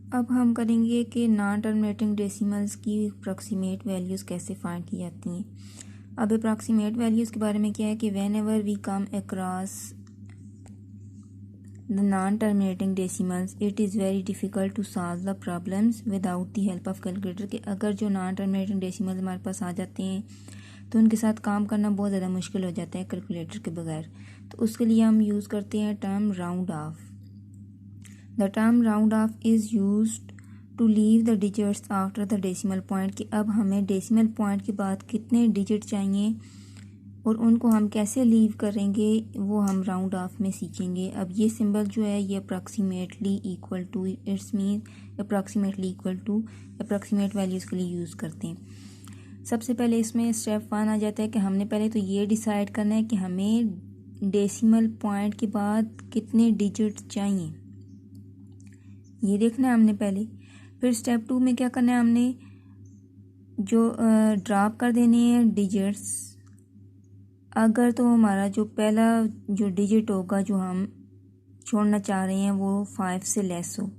अब हम करेंगे कि नॉन टर्मिनेटिंग डेसिमल्स की अप्रॉक्सीमेट वैल्यूज़ कैसे फाइंड की जाती हैं। अब अप्रॉक्सीमेट वैल्यूज़ के बारे में क्या है कि whenever we come across the non terminating decimals it is very difficult to solve the problems without the help of calculator. कि अगर जो नॉन टर्मिनेटिंग डेसिमल्स हमारे पास आ जाते हैं तो उनके साथ काम करना बहुत ज़्यादा मुश्किल हो जाता है कैलकुलेटर के बगैर। तो उसके लिए हम यूज़ करते हैं term round of. The term round off is used to leave the digits after the decimal point कि अब हमें डेसिमल पॉइंट के बाद कितने डिजिट चाहिए और उनको हम कैसे लीव करेंगे वो हम राउंड ऑफ में सीखेंगे। अब ये सिंबल जो है ये approximately equal to it's mean approximately equal to approximate values के लिए यूज़ करते हैं। सबसे पहले इसमें स्टेप 1 आ जाता है कि हमने पहले तो ये डिसाइड करना है कि हमें डेसिमल पॉइंट के बाद कितने डिजिट चाहिए, ये देखना है हमने पहले। फिर स्टेप 2 में क्या करना है, हमने जो ड्रॉप कर देने हैं डिजिट्स। अगर तो हमारा जो पहला जो डिजिट होगा जो हम छोड़ना चाह रहे हैं वो 5 से लेस हो,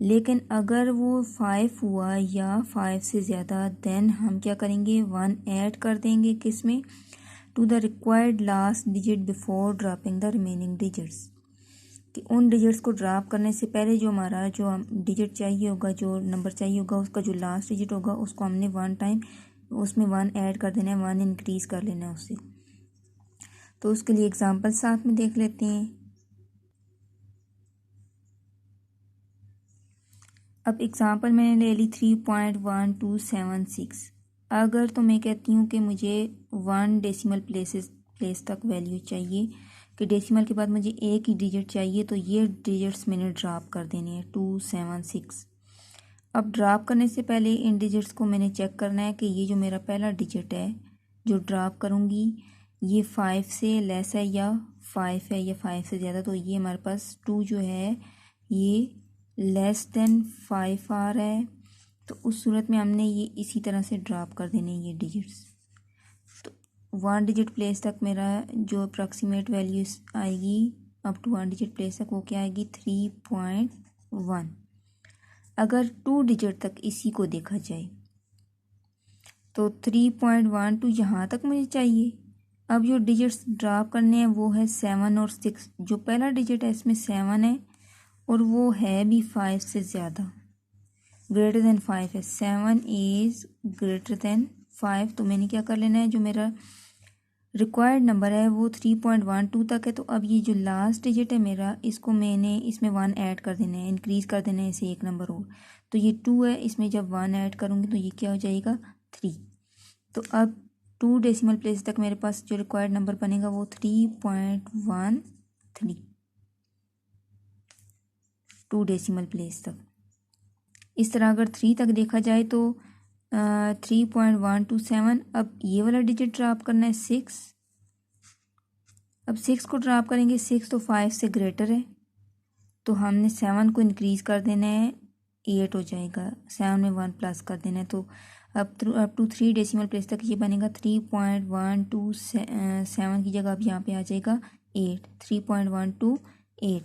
लेकिन अगर वो 5 हुआ या 5 से ज़्यादा देन हम क्या करेंगे 1 ऐड कर देंगे किस में, to the required last digit before dropping the remaining digits. कि उन डिजिट्स को ड्रॉप करने से पहले जो हमारा जो हम डिजिट चाहिए होगा, जो नंबर चाहिए होगा, उसका जो लास्ट डिजिट होगा उसको हमने 1 टाइम उसमें 1 ऐड कर देना है, 1 इंक्रीज़ कर लेना है उससे। तो उसके लिए एग्जांपल साथ में देख लेते हैं। अब एग्जांपल मैंने ले ली 3.1276। अगर तो मैं कहती हूँ कि मुझे 1 डेसिमल प्लेस तक वैल्यू चाहिए कि डेसिमल के बाद मुझे एक ही डिजिट चाहिए, तो ये डिजिट्स मैंने ड्रॉप कर देने हैं 276। अब ड्रॉप करने से पहले इन डिजिट्स को मैंने चेक करना है कि ये जो मेरा पहला डिजिट है जो ड्रॉप करूँगी ये 5 से लेस है या 5 है या 5 से ज़्यादा। तो ये हमारे पास 2 जो है ये लेस देन 5 आ रहा है, तो उस सूरत में हमने ये इसी तरह से ड्रॉप कर देने ये डिजिट्स। 1 डिजिट प्लेस तक मेरा जो अप्रॉक्सीमेट वैल्यू आएगी अप टू 1 डिजिट प्लेस तक वो क्या आएगी 3.1। अगर 2 डिजिट तक इसी को देखा जाए तो 3.1 टू यहाँ तक मुझे चाहिए। अब जो डिजिट्स ड्रॉप करने हैं वो है 7 और 6। जो पहला डिजिट है इसमें 7 है और वो है भी 5 से ज़्यादा, ग्रेटर देन 5 है। 7 इज़ ग्रेटर देन 5। तो मैंने क्या कर लेना है, जो मेरा रिक्वायर्ड नंबर है वो 3.12 तक है। तो अब ये जो लास्ट डिजिट है मेरा इसको मैंने इसमें 1 ऐड कर देना है, इंक्रीज़ कर देना है इसे एक नंबर और। तो ये 2 है, इसमें जब 1 ऐड करूँगी तो ये क्या हो जाएगा 3। तो अब 2 डेसिमल प्लेस तक मेरे पास जो रिक्वायर्ड नंबर बनेगा वो 3.13 2 डेसिमल प्लेस तक। इस तरह अगर 3 तक देखा जाए तो 3.127। अब ये वाला डिजिट ड्रॉप करना है 6। अब 6 को ड्रॉप करेंगे, 6 तो 5 से ग्रेटर है, तो हमने 7 को इंक्रीज़ कर देना है, 8 हो जाएगा। 7 में 1 प्लस कर देना है। तो अब टू 3 डेसिमल प्लेस तक ये बनेगा 3.127 की जगह अब यहाँ पे आ जाएगा 8, 3.128।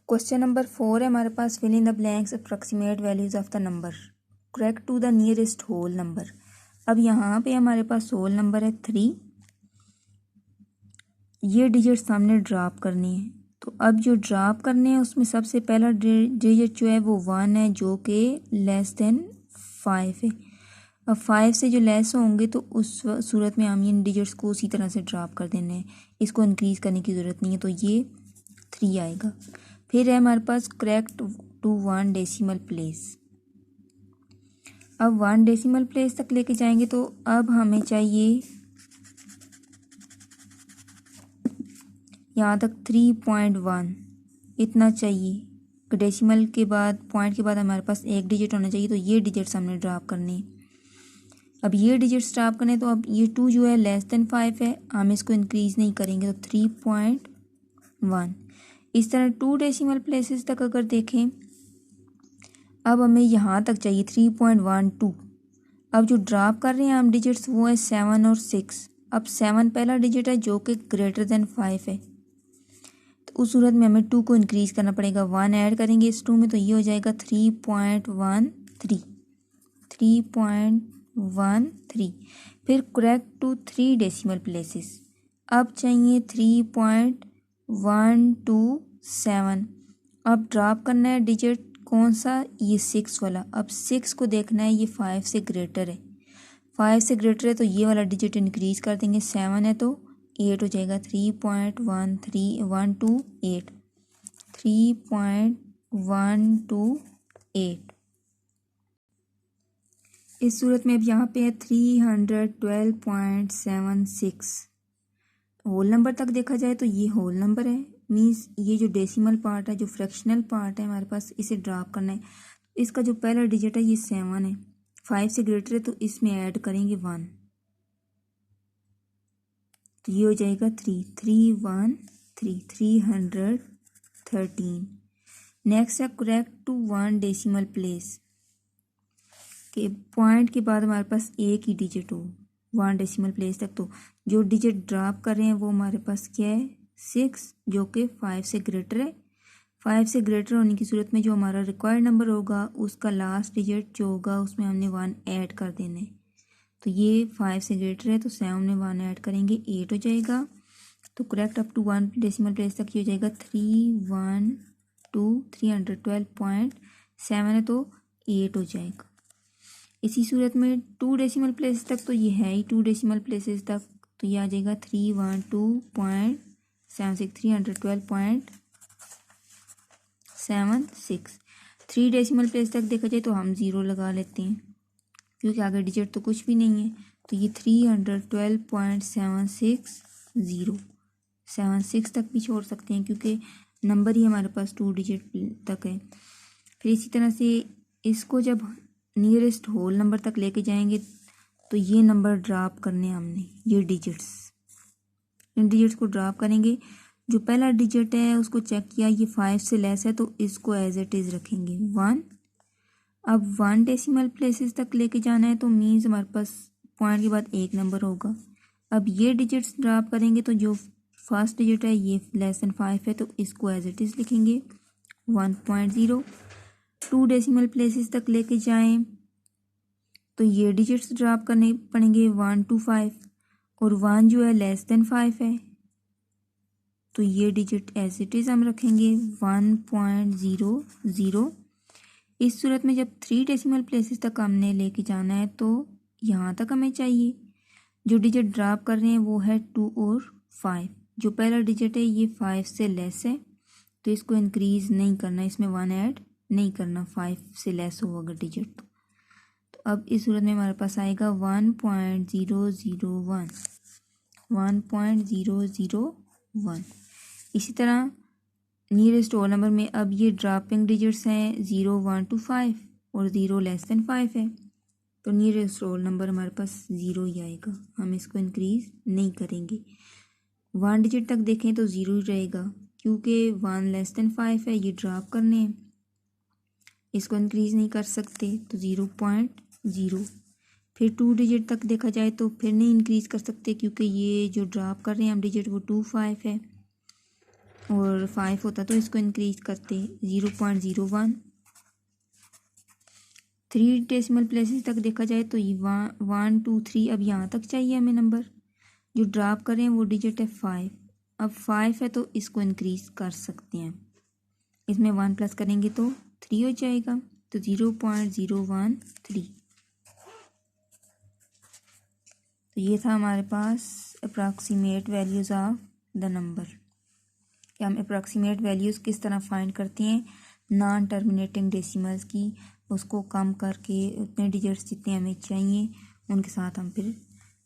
क्वेश्चन नंबर 4 है हमारे पास, fill in the blanks approximate values of the number correct to the nearest whole number. अब यहाँ पे हमारे पास होल नंबर है 3, ये डिजिट सामने ड्रॉप करने हैं। तो अब जो ड्रॉप करने हैं उसमें सबसे पहला डिजिट जो है वो 1 है जो कि लेस देन 5 है। अब 5 से जो लेस होंगे तो उस सूरत में हम इन डिजिट्स को उसी तरह से ड्रॉप कर देने हैं, इसको इंक्रीज़ करने की ज़रूरत नहीं है। तो ये 3 आएगा। फिर है हमारे पास करेक्ट टू 1 डेसिमल प्लेस। अब 1 डेसिमल प्लेस तक लेके जाएंगे तो अब हमें चाहिए यहाँ तक 3.1 इतना चाहिए। डेसिमल के बाद पॉइंट के बाद हमारे पास एक डिजिट होना चाहिए, तो ये डिजिट्स हमने ड्रॉप करने हैं। अब ये डिजिट्स ड्रॉप करने तो अब ये 2 जो है लेस देन 5 है, हम इसको इंक्रीज़ नहीं करेंगे, तो 3.1। इस तरह 2 डेसिमल प्लेसेस तक अगर देखें, अब हमें यहाँ तक चाहिए 3.12। अब जो ड्रॉप कर रहे हैं हम डिजिट्स वो है 7 और 6। अब 7 पहला डिजिट है जो कि ग्रेटर देन 5 है, तो उस सूरत में हमें 2 को इंक्रीज़ करना पड़ेगा, 1 ऐड करेंगे इस 2 में तो ये हो जाएगा 3.13। फिर करेक्ट टू 3 डेसिमल प्लेसेस। अब चाहिए 3.127। अब ड्रॉप करना है डिजिट कौन सा, ये 6 वाला। अब 6 को देखना है ये 5 से ग्रेटर है, 5 से ग्रेटर है तो ये वाला डिजिट इंक्रीज़ कर देंगे, 7 है तो 8 हो जाएगा, 3.128। इस सूरत में अब यहाँ पे है 312.76। होल नंबर तक देखा जाए तो ये होल नंबर है, मीन्स ये जो डेसिमल पार्ट है, जो फ्रैक्शनल पार्ट है हमारे पास, इसे ड्रॉप करना है। इसका जो पहला डिजिट है ये 7 है, 5 से ग्रेटर है तो इसमें ऐड करेंगे 1 तो ये हो जाएगा 313। नेक्स्ट है करेक्ट टू 1 डेसिमल प्लेस के पॉइंट के बाद हमारे पास एक ही डिजिट हो 1 डेसिमल प्लेस तक। तो जो डिजिट ड्रॉप कर रहे हैं वो हमारे पास क्या है, 6, जो कि 5 से ग्रेटर है। 5 से ग्रेटर होने की सूरत में जो हमारा रिक्वायर्ड नंबर होगा उसका लास्ट डिजिट जो होगा उसमें हमने 1 ऐड कर देना है। तो ये 5 से ग्रेटर है तो 7 में 1 ऐड करेंगे, 8 हो जाएगा। तो correct up to 1 decimal place तक ये हो जाएगा 312.7 है तो 8 हो जाएगा। इसी सूरत में 2 डेसिमल प्लेसेस तक तो ये है ही 2 डेसिमल प्लेसेस तक, तो ये आ जाएगा 312.76। 3 डेसिमल प्लेस तक देखा जाए तो हम 0 लगा लेते हैं क्योंकि आगे डिजिट तो कुछ भी नहीं है। तो ये 312.76 तक भी छोड़ सकते हैं क्योंकि नंबर ही हमारे पास 2 डिजिट तक है। फिर इसी तरह से इसको जब नियरेस्ट होल नंबर तक लेके जाएंगे तो ये नंबर ड्रॉप करने हमने, ये डिजिट्स, इन डिजिट्स को ड्रॉप करेंगे। जो पहला डिजिट है उसको चेक किया ये 5 से लेस है तो इसको एज इट इज़ रखेंगे 1। अब 1 डेसिमल प्लेसेस तक लेके जाना है तो मीन्स हमारे पास पॉइंट के बाद एक नंबर होगा। अब ये डिजिट्स ड्रॉप करेंगे तो जो फर्स्ट डिजिट है ये लेस देन 5 है तो इसको एज इट इज़ लिखेंगे 1.0। 2 डेसिमल प्लेसेस तक लेके जाएं तो ये डिजिट्स ड्रॉप करने पड़ेंगे 1 to 5 और 1 जो है लेस देन 5 है तो ये डिजिट एज इट इज़ हम रखेंगे 1.00। इस सूरत में जब 3 डेसिमल प्लेसेस तक हमने लेके जाना है तो यहाँ तक हमें चाहिए। जो डिजिट ड्रॉप कर रहे हैं वो है 2 और 5। जो पहला डिजिट है ये 5 से लेस है तो इसको इंक्रीज़ नहीं करना, इसमें 1 ऐड नहीं करना, 5 से लेस हो अगर डिजिट तो अब इस सूरत में हमारे पास आएगा 1.001। इसी तरह नियरेस्ट होल नंबर में अब ये ड्रॉपिंग डिजिट्स हैं 0, 1 to 5 और 0 लेस देन 5 है तो नियरेस्ट होल नंबर हमारे पास 0 ही आएगा, हम इसको इंक्रीज़ नहीं करेंगे। 1 डिजिट तक देखें तो 0 ही रहेगा क्योंकि 1 लेस देन 5 है, ये ड्रॉप करने हैं, इसको इंक्रीज़ नहीं कर सकते तो 0.0। फिर 2 डिजिट तक देखा जाए तो फिर नहीं इंक्रीज़ कर सकते क्योंकि ये जो ड्रॉप कर रहे हैं हम डिजिट वो 2, 5 है और 5 होता तो इसको इंक्रीज़ करते 0.01। 3 डेसिमल प्लेसेस तक देखा जाए तो ये 1, 2, 3 अब यहाँ तक चाहिए हमें नंबर। जो ड्रॉप कर रहे हैं वो डिजिट है 5, अब 5 है तो इसको इंक्रीज़ कर सकते हैं, इसमें 1 प्लस करेंगे तो 3 हो जाएगा तो 0.013। तो ये था हमारे पास approximate values of the number कि हम अप्रॉक्सीमेट वैल्यूज़ किस तरह फाइंड करते हैं नॉन टर्मिनेटिंग डेसिमल्स की, उसको कम करके उतने डिजिट्स जितने हमें चाहिए उनके साथ हम फिर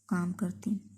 काम करते हैं।